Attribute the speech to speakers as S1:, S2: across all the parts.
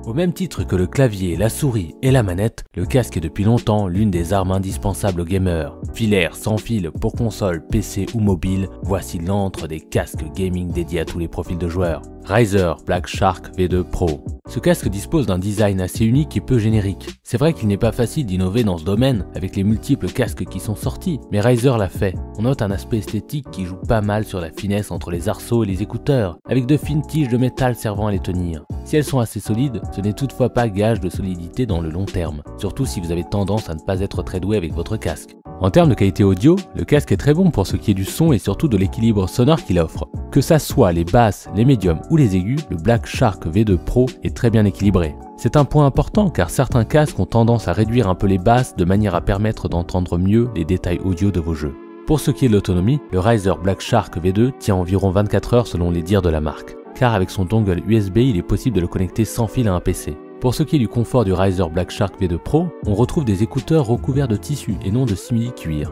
S1: Au même titre que le clavier, la souris et la manette, le casque est depuis longtemps l'une des armes indispensables aux gamers. Filaire sans fil pour console, PC ou mobile, voici l'antre des casques gaming dédiés à tous les profils de joueurs. Razer Black Shark V2 Pro. Ce casque dispose d'un design assez unique et peu générique. C'est vrai qu'il n'est pas facile d'innover dans ce domaine avec les multiples casques qui sont sortis, mais Razer l'a fait. On note un aspect esthétique qui joue pas mal sur la finesse entre les arceaux et les écouteurs, avec de fines tiges de métal servant à les tenir. Si elles sont assez solides, ce n'est toutefois pas gage de solidité dans le long terme, surtout si vous avez tendance à ne pas être très doué avec votre casque. En termes de qualité audio, le casque est très bon pour ce qui est du son et surtout de l'équilibre sonore qu'il offre. Que ça soit les basses, les médiums ou les aigus, le Black Shark V2 Pro est très bien équilibré. C'est un point important car certains casques ont tendance à réduire un peu les basses de manière à permettre d'entendre mieux les détails audio de vos jeux. Pour ce qui est de l'autonomie, le Razer Black Shark V2 tient environ 24 heures selon les dires de la marque, car avec son dongle USB, il est possible de le connecter sans fil à un PC. Pour ce qui est du confort du Razer Black Shark V2 Pro, on retrouve des écouteurs recouverts de tissu et non de simili-cuir.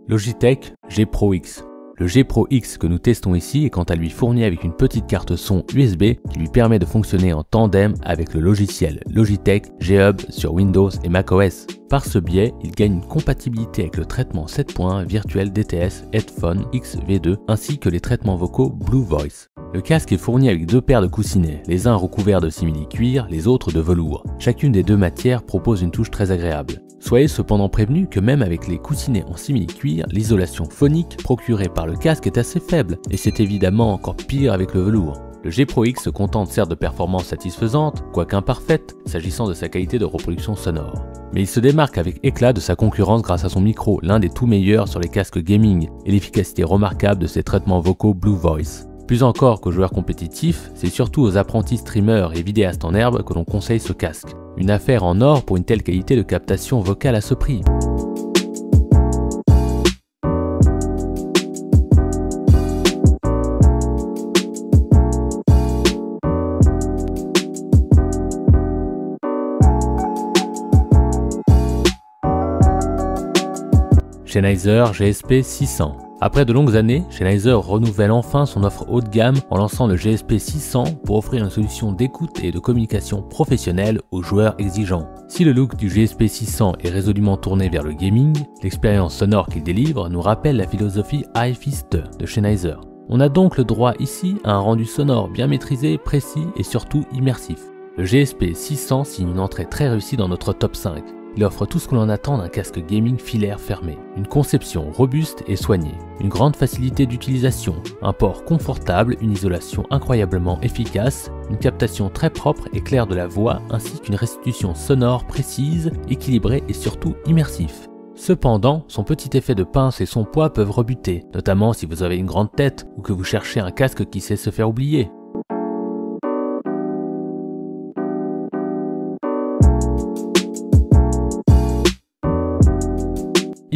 S1: Logitech G Pro X. Le G Pro X que nous testons ici est quant à lui fourni avec une petite carte son USB qui lui permet de fonctionner en tandem avec le logiciel Logitech G-Hub sur Windows et macOS. Par ce biais, il gagne une compatibilité avec le traitement 7.1 virtuel DTS Headphone X V2 ainsi que les traitements vocaux Blue Voice. Le casque est fourni avec deux paires de coussinets, les uns recouverts de simili-cuir, les autres de velours. Chacune des deux matières propose une touche très agréable. Soyez cependant prévenus que même avec les coussinets en simili-cuir, l'isolation phonique procurée par le casque est assez faible, et c'est évidemment encore pire avec le velours. Le G Pro X se contente certes de performances satisfaisantes, quoique imparfaites, s'agissant de sa qualité de reproduction sonore. Mais il se démarque avec éclat de sa concurrence grâce à son micro, l'un des tout meilleurs sur les casques gaming, et l'efficacité remarquable de ses traitements vocaux Blue Voice. Plus encore qu'aux joueurs compétitifs, c'est surtout aux apprentis streamers et vidéastes en herbe que l'on conseille ce casque. Une affaire en or pour une telle qualité de captation vocale à ce prix. Sennheiser GSP 600. Après de longues années, Sennheiser renouvelle enfin son offre haut de gamme en lançant le GSP 600 pour offrir une solution d'écoute et de communication professionnelle aux joueurs exigeants. Si le look du GSP 600 est résolument tourné vers le gaming, l'expérience sonore qu'il délivre nous rappelle la philosophie hi-fi de Sennheiser. On a donc le droit ici à un rendu sonore bien maîtrisé, précis et surtout immersif. Le GSP 600 signe une entrée très réussie dans notre top 5. Il offre tout ce que l'on attend d'un casque gaming filaire fermé. Une conception robuste et soignée, une grande facilité d'utilisation, un port confortable, une isolation incroyablement efficace, une captation très propre et claire de la voix ainsi qu'une restitution sonore précise, équilibrée et surtout immersif. Cependant, son petit effet de pince et son poids peuvent rebuter, notamment si vous avez une grande tête ou que vous cherchez un casque qui sait se faire oublier.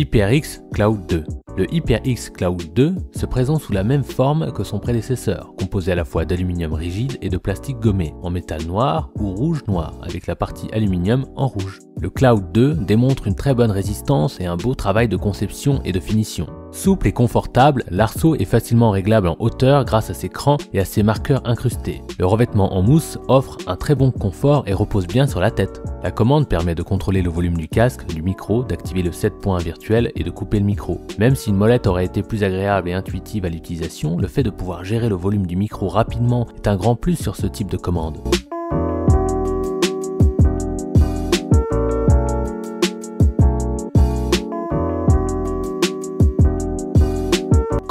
S1: HyperX Cloud 2. Le HyperX Cloud 2 se présente sous la même forme que son prédécesseur, composé à la fois d'aluminium rigide et de plastique gommé, en métal noir ou rouge-noir, avec la partie aluminium en rouge. Le Cloud 2 démontre une très bonne résistance et un beau travail de conception et de finition. Souple et confortable, l'arceau est facilement réglable en hauteur grâce à ses crans et à ses marqueurs incrustés. Le revêtement en mousse offre un très bon confort et repose bien sur la tête. La commande permet de contrôler le volume du casque, du micro, d'activer le 7.1 virtuel et de couper le micro. Même si une molette aurait été plus agréable et intuitive à l'utilisation, le fait de pouvoir gérer le volume du micro rapidement est un grand plus sur ce type de commande.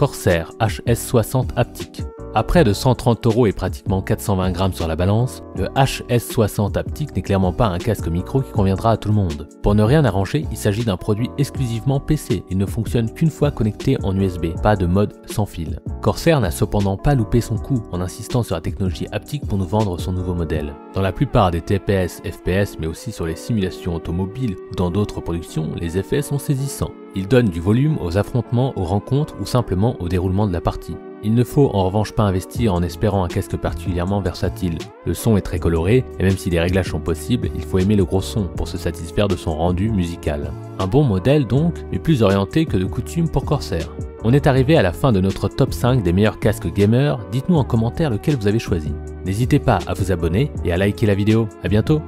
S1: Corsair HS60 Haptic. À près de 130 € et pratiquement 420 grammes sur la balance, le HS60 Haptic n'est clairement pas un casque micro qui conviendra à tout le monde. Pour ne rien arranger, il s'agit d'un produit exclusivement PC, il ne fonctionne qu'une fois connecté en USB, pas de mode sans fil. Corsair n'a cependant pas loupé son coup en insistant sur la technologie haptique pour nous vendre son nouveau modèle. Dans la plupart des TPS, FPS, mais aussi sur les simulations automobiles ou dans d'autres productions, les effets sont saisissants. Ils donnent du volume aux affrontements, aux rencontres ou simplement au déroulement de la partie. Il ne faut en revanche pas investir en espérant un casque particulièrement versatile. Le son est très coloré et même si des réglages sont possibles, il faut aimer le gros son pour se satisfaire de son rendu musical. Un bon modèle donc, mais plus orienté que de coutume pour Corsair. On est arrivé à la fin de notre top 5 des meilleurs casques gamers, dites-nous en commentaire lequel vous avez choisi. N'hésitez pas à vous abonner et à liker la vidéo. À bientôt!